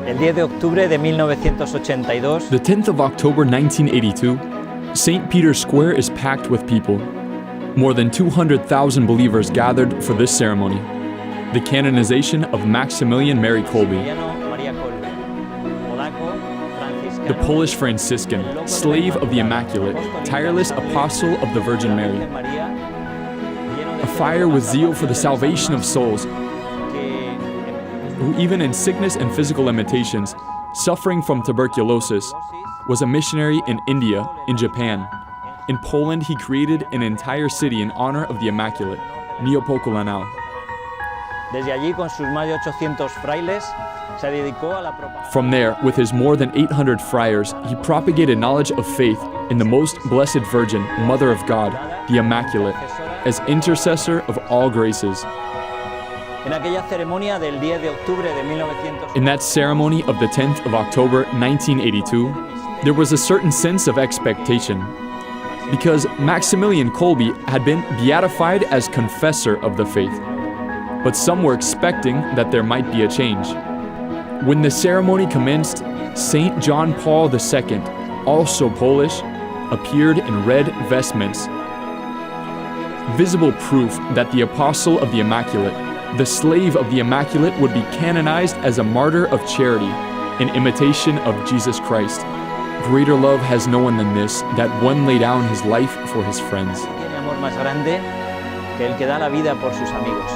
El 10 de octubre de 1982, The 10th of October 1982, St. Peter's Square is packed with people. More than 200,000 believers gathered for this ceremony, the canonization of Maximilian Mary Kolbe, the Polish Franciscan, slave of the Immaculate, tireless apostle of the Virgin Mary, a fire with zeal for the salvation of souls, who even in sickness and physical limitations, suffering from tuberculosis, was a missionary in India, in Japan. In Poland, he created an entire city in honor of the Immaculate, Niepokolanao. desde allí con sus más de 800 frailes, se dedicó a la propagación. From there, with his more than 800 friars, he propagated knowledge of faith in the Most Blessed Virgin, Mother of God, the Immaculate, as intercessor of all graces. En aquella ceremonia del 10 de octubre de 1982, In that ceremony of the 10th of October 1982, there was a certain sense of expectation, because Maximilian Kolbe had been beatified as confessor of the faith. But some were expecting that there might be a change. When the ceremony commenced, Saint John Paul II, also Polish, appeared in red vestments, visible proof that the Apostle of the Immaculate, the slave of the Immaculate, would be canonized as a martyr of charity in imitation of Jesus Christ. Greater love has no one than this, that one lay down his life for his friends. tiene amor más grande que el que da la vida por sus amigos.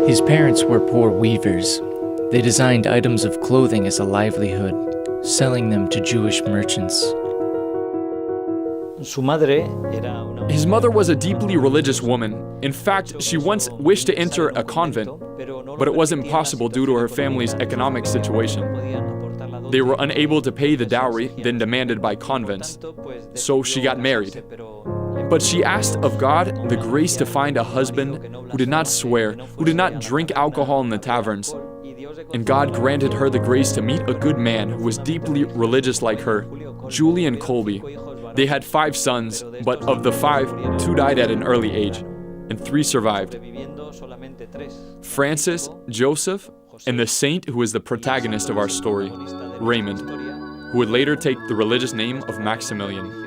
His parents were poor weavers. They designed items of clothing as a livelihood, selling them to Jewish merchants. Su madre era una His mother was a deeply religious woman. In fact, she once wished to enter a convent, but it wasn't possible due to her family's economic situation. They were unable to pay the dowry then demanded by convents, so she got married. But she asked of God the grace to find a husband who did not swear, who did not drink alcohol in the taverns. And God granted her the grace to meet a good man who was deeply religious like her, Julian Kolbe. They had 5 sons, but of the 5, 2 died at an early age, and 3 survived. Francis, Joseph, and the saint who is the protagonist of our story, Raymond, who would later take the religious name of Maximilian.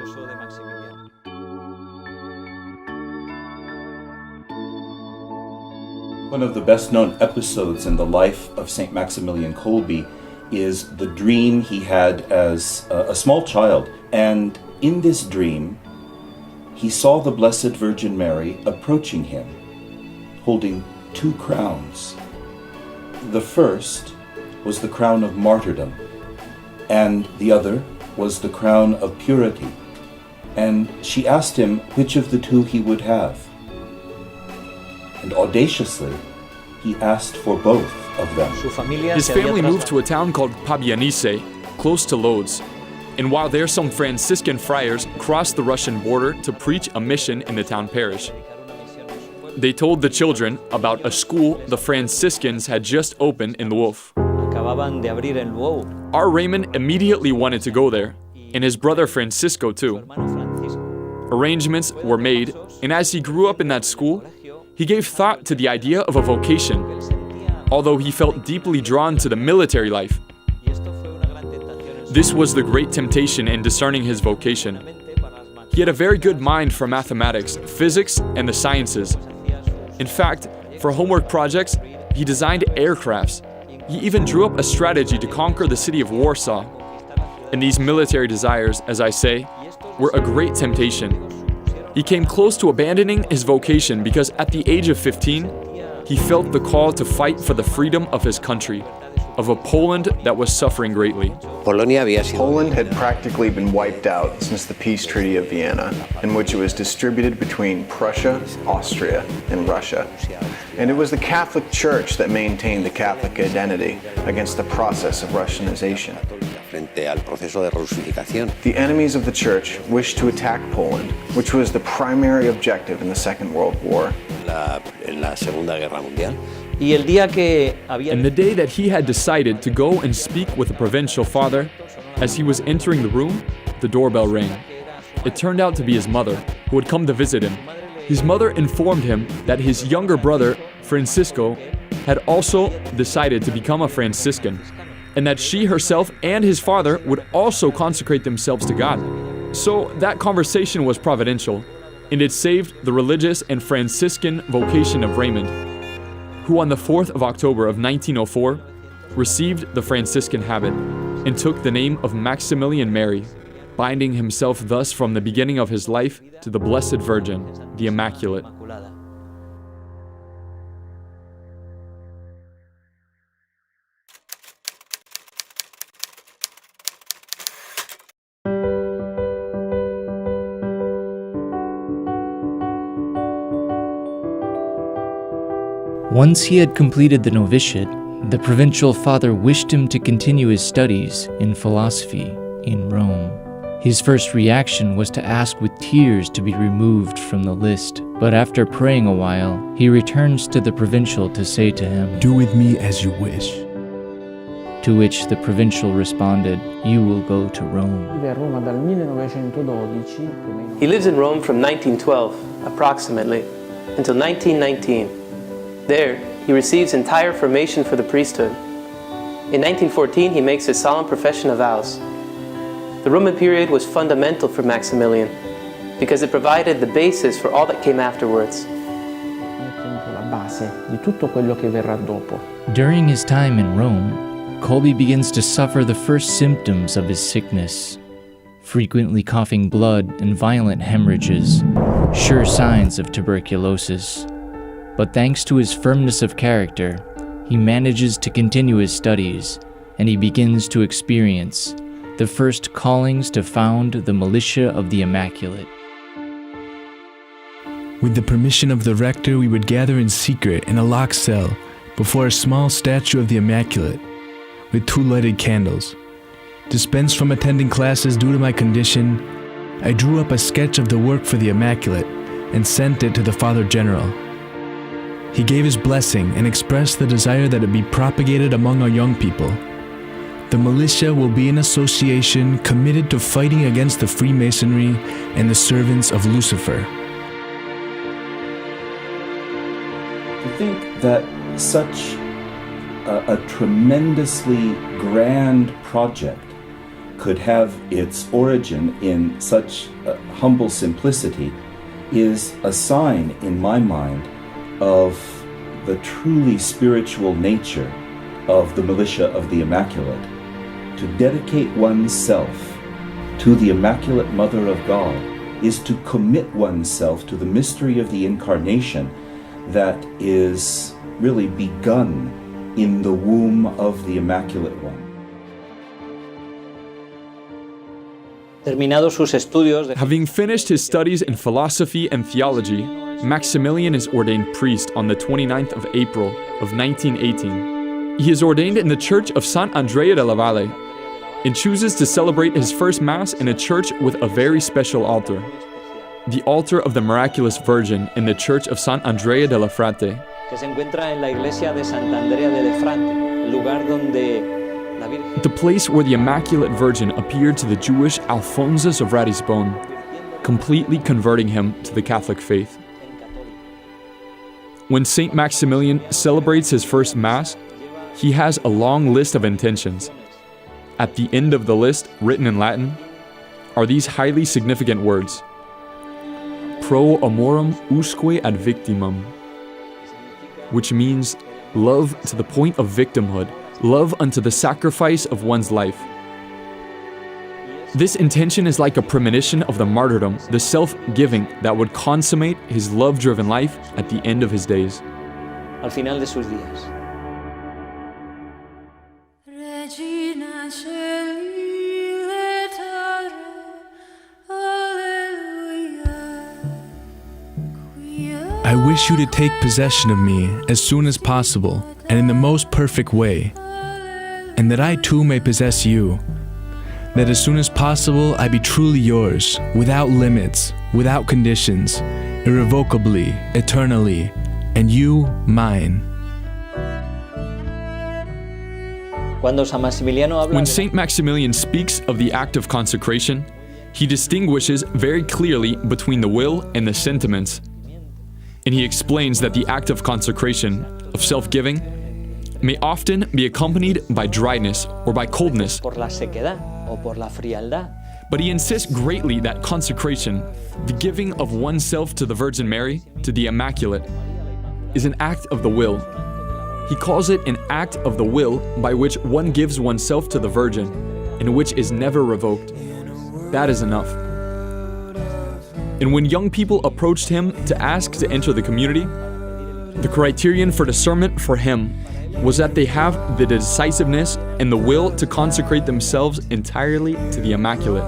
One of the best-known episodes in the life of St. Maximilian Kolbe is the dream he had as a small child. And in this dream, he saw the Blessed Virgin Mary approaching him, holding 2 crowns. The first was the crown of martyrdom, and the other was the crown of purity. And she asked him which of the 2 he would have. And audaciously, he asked for both of them. His family moved to a town called Pabianice, close to Lodz. And while there, some Franciscan friars crossed the Russian border to preach a mission in the town parish. They told the children about a school the Franciscans had just opened in Lwów. Our Raymond immediately wanted to go there, and his brother Francisco too. Arrangements were made, and as he grew up in that school, he gave thought to the idea of a vocation, although he felt deeply drawn to the military life. This was the great temptation in discerning his vocation. He had a very good mind for mathematics, physics, and the sciences. In fact, for homework projects, he designed aircrafts. He even drew up a strategy to conquer the city of Warsaw. And these military desires, as I say, were a great temptation. He came close to abandoning his vocation because at the age of 15, he felt the call to fight for the freedom of his country, of a Poland that was suffering greatly. Poland had practically been wiped out since the Peace Treaty of Vienna, in which it was distributed between Prussia, Austria, and Russia. And it was the Catholic Church that maintained the Catholic identity against the process of Russianization. The enemies of the Church wished to attack Poland, which was the primary objective in the Second World War. And the day that he had decided to go and speak with the provincial father, as he was entering the room, the doorbell rang. It turned out to be his mother, who had come to visit him. His mother informed him that his younger brother, Francisco, had also decided to become a Franciscan, and that she herself and his father would also consecrate themselves to God. So that conversation was providential, and it saved the religious and Franciscan vocation of Raymond, who on the 4th of October of 1904 received the Franciscan habit and took the name of Maximilian Mary, binding himself thus from the beginning of his life to the Blessed Virgin, the Immaculate. Once he had completed the novitiate, the provincial father wished him to continue his studies in philosophy in Rome. His first reaction was to ask with tears to be removed from the list, but after praying a while, he returns to the provincial to say to him, "Do with me as you wish." To which the provincial responded, "You will go to Rome." He lives in Rome from 1912, approximately, until 1919. There, he receives entire formation for the priesthood. In 1914, he makes his solemn profession of vows. The Roman period was fundamental for Maximilian because it provided the basis for all that came afterwards. During his time in Rome, Kolbe begins to suffer the first symptoms of his sickness, frequently coughing blood and violent hemorrhages, sure signs of tuberculosis. But thanks to his firmness of character, he manages to continue his studies, and he begins to experience the first callings to found the Militia of the Immaculate. With the permission of the rector, we would gather in secret in a locked cell before a small statue of the Immaculate, with 2 lighted candles. Dispensed from attending classes due to my condition, I drew up a sketch of the work for the Immaculate and sent it to the Father General. He gave his blessing and expressed the desire that it be propagated among our young people. The militia will be an association committed to fighting against the Freemasonry and the servants of Lucifer. To think that such a tremendously grand project could have its origin in such humble simplicity is a sign, in my mind, of the truly spiritual nature of the Militia of the Immaculate. To dedicate oneself to the Immaculate Mother of God is to commit oneself to the mystery of the Incarnation that is really begun in the womb of the Immaculate One. Having finished his studies in philosophy and theology, Maximilian is ordained priest on the 29th of April of 1918. He is ordained in the Church of Sant Andrea della Valle and chooses to celebrate his first Mass in a church with a very special altar, the altar of the Miraculous Virgin in the Church of Sant Andrea della Frate. The place where the Immaculate Virgin appeared to the Jewish Alphonsus of Ratisbon, completely converting him to the Catholic faith. When Saint Maximilian celebrates his first Mass, he has a long list of intentions. At the end of the list, written in Latin, are these highly significant words: Pro amorem usque ad victimum, which means love to the point of victimhood, love unto the sacrifice of one's life. This intention is like a premonition of the martyrdom, the self-giving that would consummate his love-driven life at the end of his days. al final de sus días. I wish you to take possession of me as soon as possible and in the most perfect way, and that I too may possess you, that as soon as possible I be truly yours, without limits, without conditions, irrevocably, eternally, and you mine. When Saint Maximilian speaks of the act of consecration, he distinguishes very clearly between the will and the sentiments. And he explains that the act of consecration, of self-giving, may often be accompanied by dryness or by coldness. But he insists greatly that consecration, the giving of oneself to the Virgin Mary, to the Immaculate, is an act of the will. He calls it an act of the will by which one gives oneself to the Virgin, and which is never revoked. That is enough. And when young people approached him to ask to enter the community, the criterion for discernment for him was that they have the decisiveness and the will to consecrate themselves entirely to the Immaculate,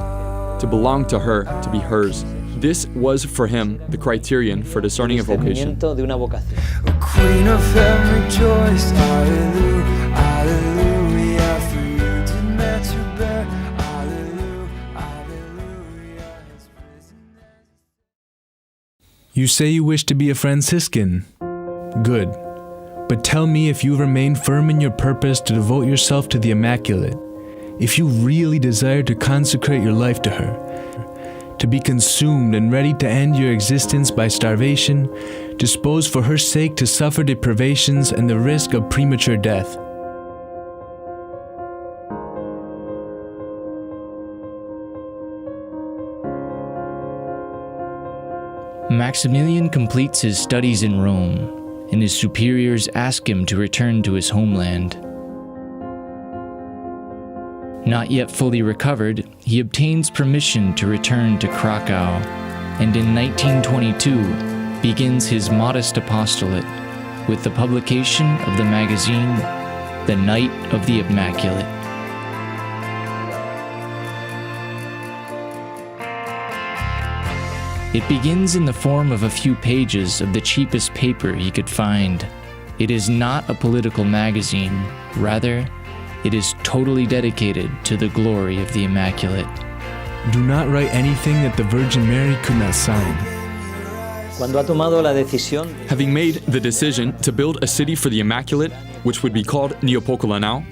to belong to her, to be hers. This was for him the criterion for discerning a vocation. Queen of heaven rejoiced, hallelujah, hallelujah, for you did meant to bear, hallelujah, hallelujah. You say you wish to be a Franciscan. Good. But tell me if you remain firm in your purpose to devote yourself to the Immaculate, if you really desire to consecrate your life to her, to be consumed and ready to end your existence by starvation, disposed for her sake to suffer deprivations and the risk of premature death. Maximilian completes his studies in Rome, and his superiors ask him to return to his homeland. Not yet fully recovered, he obtains permission to return to Krakow, and in 1922 begins his modest apostolate with the publication of the magazine The Night of the Immaculate. It begins in the form of a few pages of the cheapest paper he could find. It is not a political magazine, rather, it is totally dedicated to the glory of the Immaculate. Do not write anything that the Virgin Mary could not sign. Having made the decision to build a city for the Immaculate, which would be called Neopomuceno,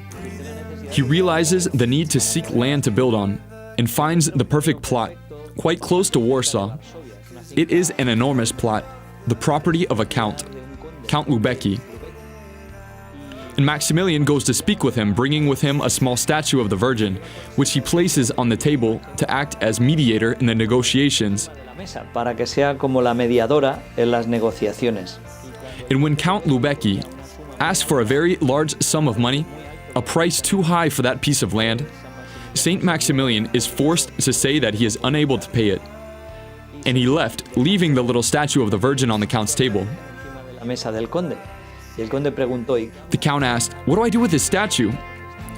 he realizes the need to seek land to build on, and finds the perfect plot, quite close to Warsaw. It is an enormous plot, the property of a count, Count Lubecki. And Maximilian goes to speak with him, bringing with him a small statue of the Virgin, which he places on the table to act as mediator in the negotiations. Para que sea como la mediadora en las negociaciones. And when Count Lubecki asks for a very large sum of money, a price too high for that piece of land, Saint Maximilian is forced to say that he is unable to pay it. And he left, leaving the little statue of the Virgin on the Count's table. The Count asked, "What do I do with this statue?"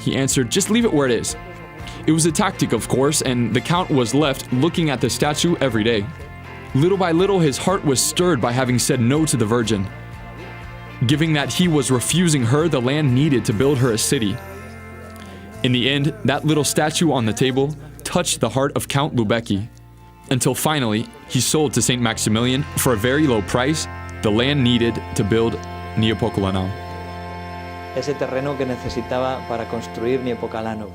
He answered, "Just leave it where it is." It was a tactic, of course, and the Count was left looking at the statue every day. Little by little, his heart was stirred by having said no to the Virgin, giving that he was refusing her the land needed to build her a city. In the end, that little statue on the table touched the heart of Count Lubecki, until finally, he sold to Saint Maximilian for a very low price the land needed to build Neopomuceno. Ese terreno que necesitaba para construir Neopomuceno.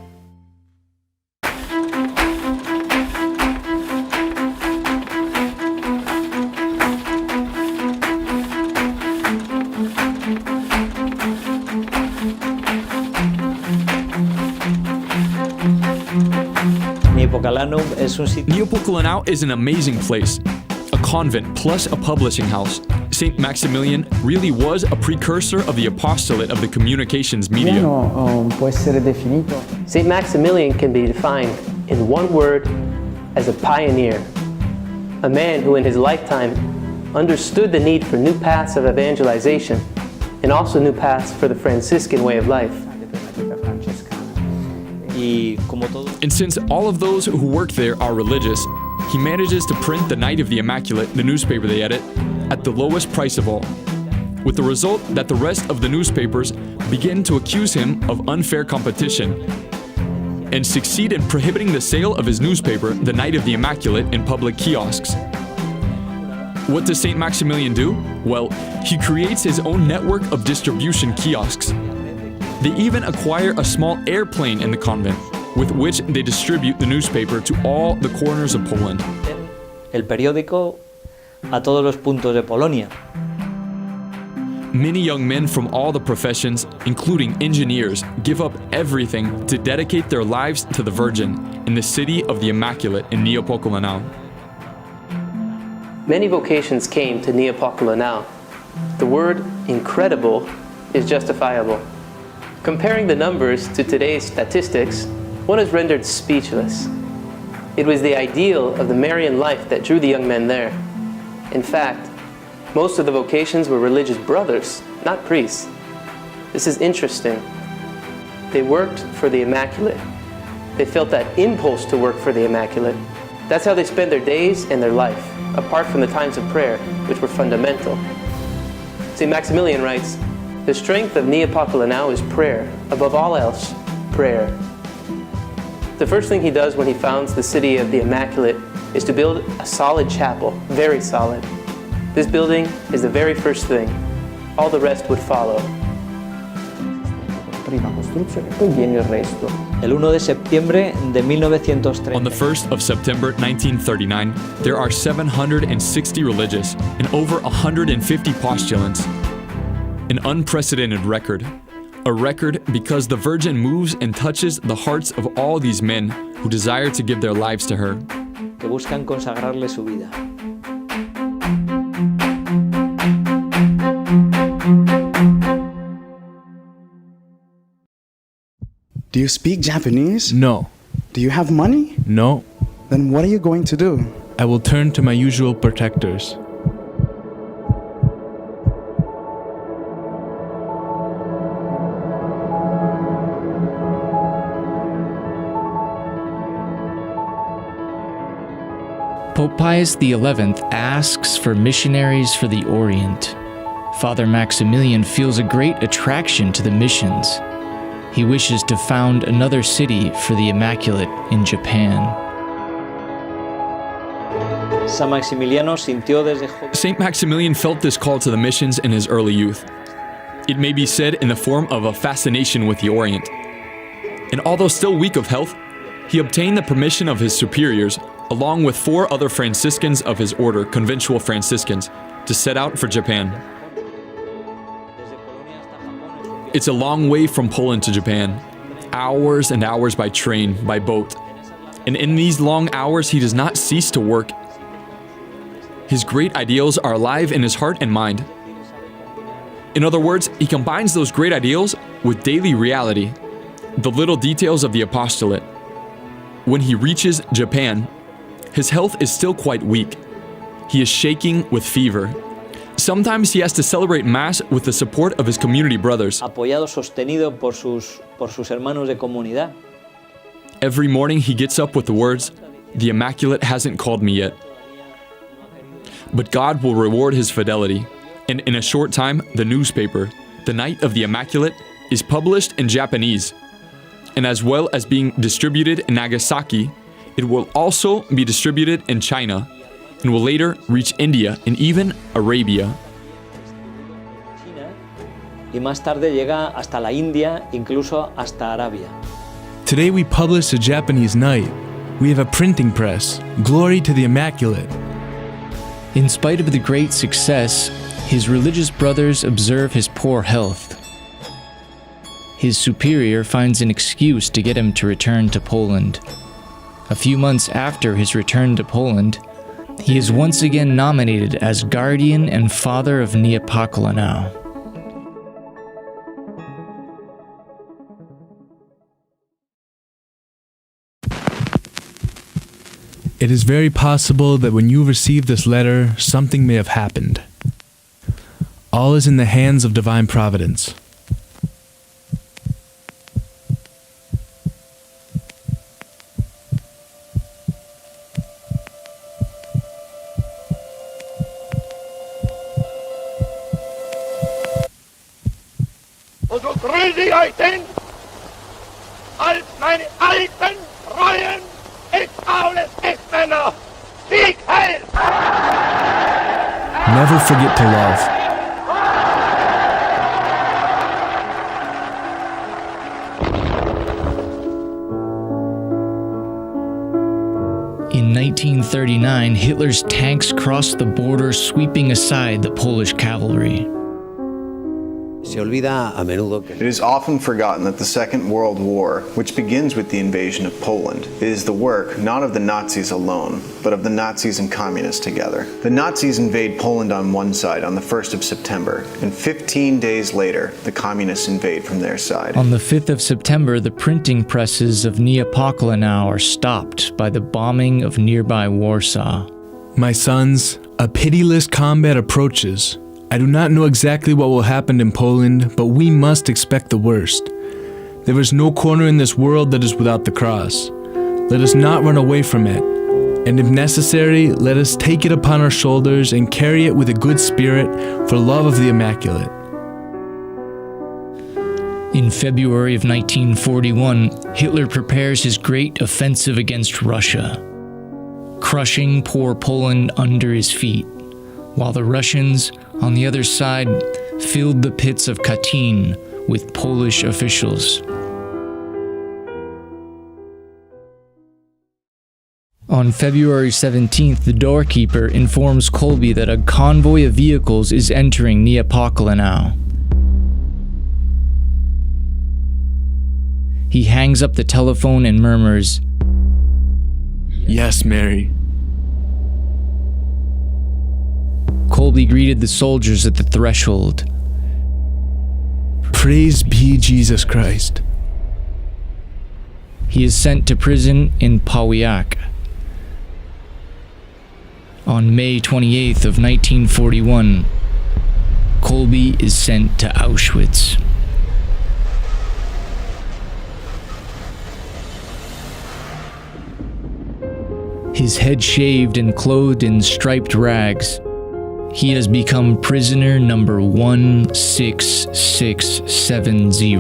Neopomuceno is an amazing place, a convent plus a publishing house. Saint Maximilian really was a precursor of the apostolate of the communications media. Saint Maximilian can be defined in one word as a pioneer, a man who in his lifetime understood the need for new paths of evangelization and also new paths for the Franciscan way of life. And since all of those who work there are religious, he manages to print the Night of the Immaculate, the newspaper they edit, at the lowest price of all, with the result that the rest of the newspapers begin to accuse him of unfair competition and succeed in prohibiting the sale of his newspaper, the Night of the Immaculate, in public kiosks. What does St. Maximilian do? Well, he creates his own network of distribution kiosks. They even acquire a small airplane in the convent, with which they distribute the newspaper to all the corners of Poland. El periódico a todos los puntos de Polonia. Many young men from all the professions, including engineers, give up everything to dedicate their lives to the Virgin in the city of the Immaculate in Niepokalanów. Many vocations came to Niepokalanów. The word incredible is justifiable. Comparing the numbers to today's statistics, one is rendered speechless. It was the ideal of the Marian life that drew the young men there. In fact, most of the vocations were religious brothers, not priests. This is interesting. They worked for the Immaculate. They felt that impulse to work for the Immaculate. That's how they spent their days and their life, apart from the times of prayer, which were fundamental. St. Maximilian writes, "The strength of Niepokalanów is prayer. Above all else, prayer." The first thing he does when he founds the city of the Immaculate is to build a solid chapel, very solid. This building is the very first thing. All the rest would follow. El 1 de septiembre de 1930. On the 1st of September 1939, there are 760 religious and over 150 postulants. An unprecedented record. A record because the Virgin moves and touches the hearts of all these men who desire to give their lives to her. Que buscan consagrarle su vida. Do you speak Japanese? No. Do you have money? No. Then what are you going to do? I will turn to my usual protectors. Pope Pius XI asks for missionaries for the Orient. Father Maximilian feels a great attraction to the missions. He wishes to found another city for the Immaculate in Japan. San Maximiliano sintió desde joven. St. Maximilian felt this call to the missions in his early youth. It may be said in the form of a fascination with the Orient. And although still weak of health, he obtained the permission of his superiors, along with 4 other Franciscans of his order, conventual Franciscans, to set out for Japan. It's a long way from Poland to Japan, hours and hours by train, by boat. And in these long hours, he does not cease to work. His great ideals are alive in his heart and mind. In other words, he combines those great ideals with daily reality, the little details of the apostolate. When he reaches Japan, his health is still quite weak. He is shaking with fever. Sometimes he has to celebrate Mass with the support of his community brothers. Apoyado, sostenido por sus hermanos de comunidad. Every morning he gets up with the words, "The Immaculate hasn't called me yet." But God will reward his fidelity. And in a short time, the newspaper, The Night of the Immaculate, is published in Japanese. And as well as being distributed in Nagasaki, it will also be distributed in China, and will later reach India and even Arabia. Y más tarde llega hasta la India, incluso hasta Arabia. Today we publish a Japanese Night. We have a printing press. Glory to the Immaculate. In spite of the great success, his religious brothers observe his poor health. His superior finds an excuse to get him to return to Poland. A few months after his return to Poland, he is once again nominated as guardian and father of Niepokalanów. It is very possible that when you receive this letter, something may have happened. All is in the hands of divine providence. Und so grüße ich euch denn als meine alten, treuen Ex-Männer. Sieg heil! Never forget to love. In 1939, Hitler's tanks crossed the border, sweeping aside the Polish cavalry. It is often forgotten that the Second World War, which begins with the invasion of Poland, is the work not of the Nazis alone, but of the Nazis and Communists together. The Nazis invade Poland on one side on the 1st of September, and 15 days later, the Communists invade from their side. On the 5th of September, the printing presses of Niepokalanów are stopped by the bombing of nearby Warsaw. My sons, a pitiless combat approaches. I do not know exactly what will happen in Poland, but we must expect the worst. There is no corner in this world that is without the cross. Let us not run away from it, and if necessary, let us take it upon our shoulders and carry it with a good spirit for love of the Immaculate. In February of 1941, Hitler prepares his great offensive against Russia, crushing poor Poland under his feet, while the Russians, on the other side, filled the pits of Katyn with Polish officials. On February 17th, the doorkeeper informs Kolbe that a convoy of vehicles is entering Niepokalanów. He hangs up the telephone and murmurs, Yes, Mary. Kolbe greeted the soldiers at the threshold. Praise be Jesus Christ. He is sent to prison in Pawiak. On May 28th of 1941, Kolbe is sent to Auschwitz. His head shaved and clothed in striped rags, he has become prisoner number 16670.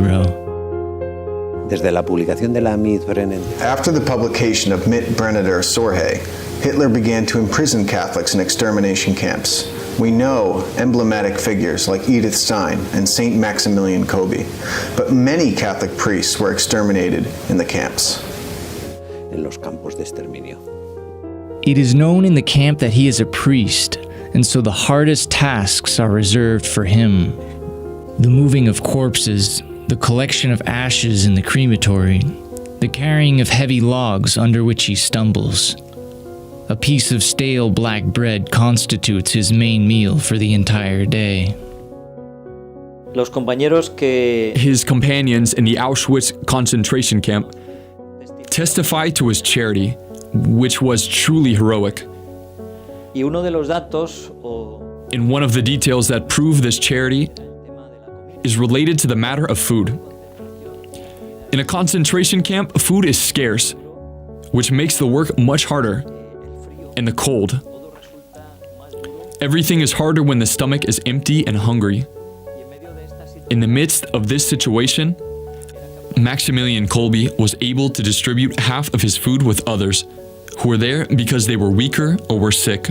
After the publication of Mit Brennender Sorge, Hitler began to imprison Catholics in extermination camps. We know emblematic figures like Edith Stein and Saint Maximilian Kolbe, but many Catholic priests were exterminated in the camps. It is known in the camp that he is a priest, and so the hardest tasks are reserved for him. The moving of corpses, the collection of ashes in the crematory, the carrying of heavy logs under which he stumbles. A piece of stale black bread constitutes his main meal for the entire day. His companions in the Auschwitz concentration camp testify to his charity, which was truly heroic. And one of the details that prove this charity is related to the matter of food. In a concentration camp, food is scarce, which makes the work much harder. And the cold. Everything is harder when the stomach is empty and hungry. In the midst of this situation, Maximilian Kolbe was able to distribute half of his food with others who were there because they were weaker or were sick.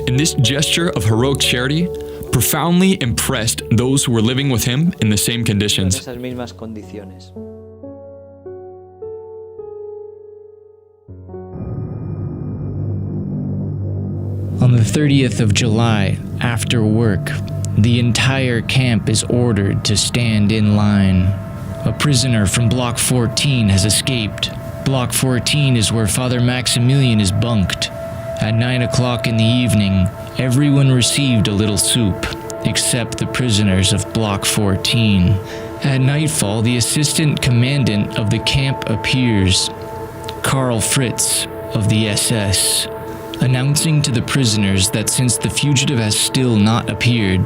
And this gesture of heroic charity profoundly impressed those who were living with him in the same conditions. On the 30th of July, after work, the entire camp is ordered to stand in line. A prisoner from Block 14 has escaped. Block 14 is where Father Maximilian is bunked. At 9 o'clock in the evening, everyone received a little soup, except the prisoners of Block 14. At nightfall, the assistant commandant of the camp appears, Karl Fritz of the SS. announcing to the prisoners that since the fugitive has still not appeared,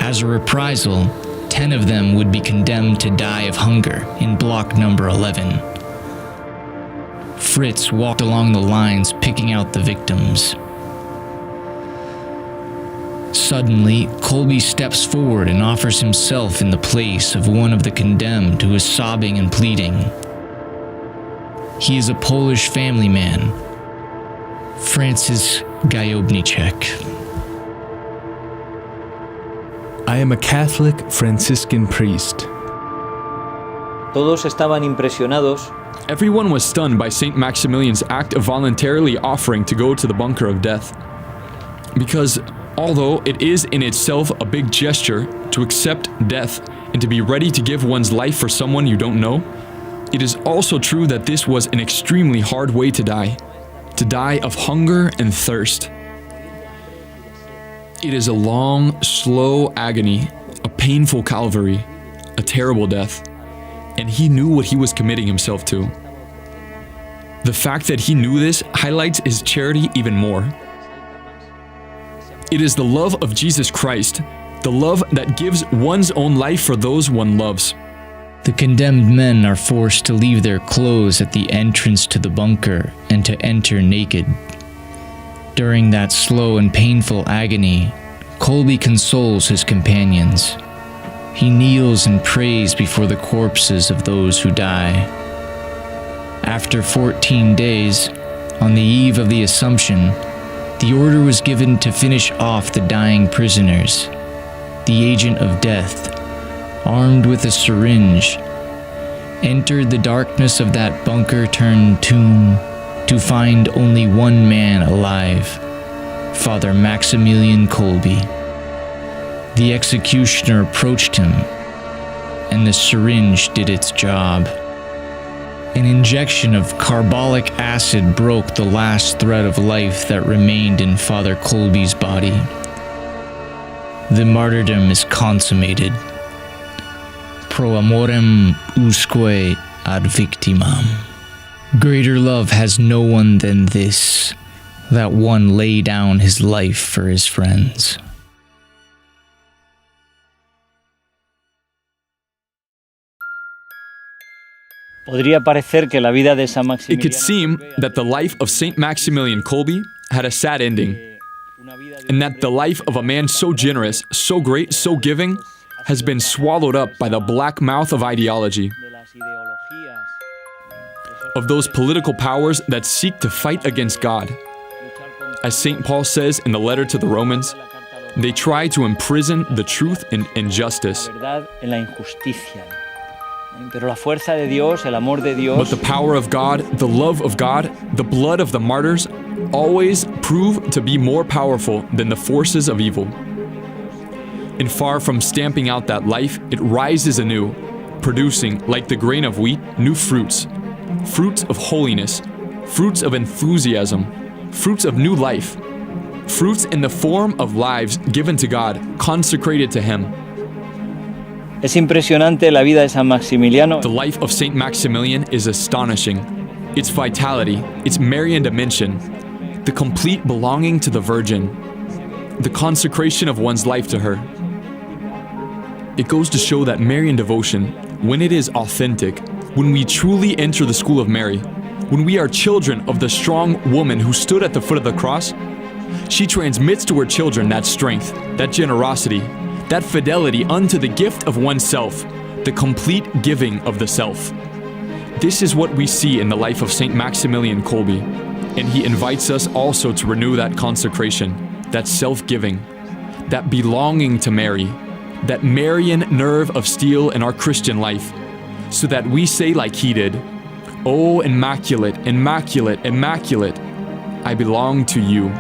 as a reprisal, 10 of them would be condemned to die of hunger in block number 11. Fritz walked along the lines picking out the victims. Suddenly, Kolbe steps forward and offers himself in the place of one of the condemned who is sobbing and pleading. He is a Polish family man, Francis Gajobniczek. I am a Catholic Franciscan priest. Todos estaban impresionados. Everyone was stunned by St. Maximilian's act of voluntarily offering to go to the bunker of death. Because although it is in itself a big gesture to accept death and to be ready to give one's life for someone you don't know, it is also true that this was an extremely hard way to die of hunger and thirst. It is a long, slow agony, a painful Calvary, a terrible death, and he knew what he was committing himself to. The fact that he knew this highlights his charity even more. It is the love of Jesus Christ, the love that gives one's own life for those one loves. The condemned men are forced to leave their clothes at the entrance to the bunker and to enter naked. During that slow and painful agony, Kolbe consoles his companions. He kneels and prays before the corpses of those who die. After 14 days, on the eve of the Assumption, the order was given to finish off the dying prisoners. The agent of death, armed with a syringe, entered the darkness of that bunker-turned tomb to find only one man alive, Father Maximilian Kolbe. The executioner approached him, and the syringe did its job. An injection of carbolic acid broke the last thread of life that remained in Father Kolbe's body. The martyrdom is consummated. Pro amorem usque ad victimam. Greater love has no one than this, that one lay down his life for his friends. It could seem that the life of St. Maximilian Kolbe had a sad ending, and that the life of a man so generous, so great, so giving, has been swallowed up by the black mouth of ideology, of those political powers that seek to fight against God. As St. Paul says in the letter to the Romans, they try to imprison the truth in injustice. But the power of God, the love of God, the blood of the martyrs always prove to be more powerful than the forces of evil. And far from stamping out that life, it rises anew, producing, like the grain of wheat, new fruits. Fruits of holiness, fruits of enthusiasm, fruits of new life, fruits in the form of lives given to God, consecrated to Him. Es impresionante la vida de San Maximiliano. The life of Saint Maximilian is astonishing. Its vitality, its Marian dimension, the complete belonging to the Virgin, the consecration of one's life to her. It goes to show that Marian devotion, when it is authentic, when we truly enter the school of Mary, when we are children of the strong woman who stood at the foot of the cross, she transmits to her children that strength, that generosity, that fidelity unto the gift of oneself, the complete giving of the self. This is what we see in the life of St. Maximilian Kolbe, and he invites us also to renew that consecration, that self-giving, that belonging to Mary, that Marian nerve of steel in our Christian life, so that we say like he did, "Oh, immaculate, immaculate, immaculate, I belong to you."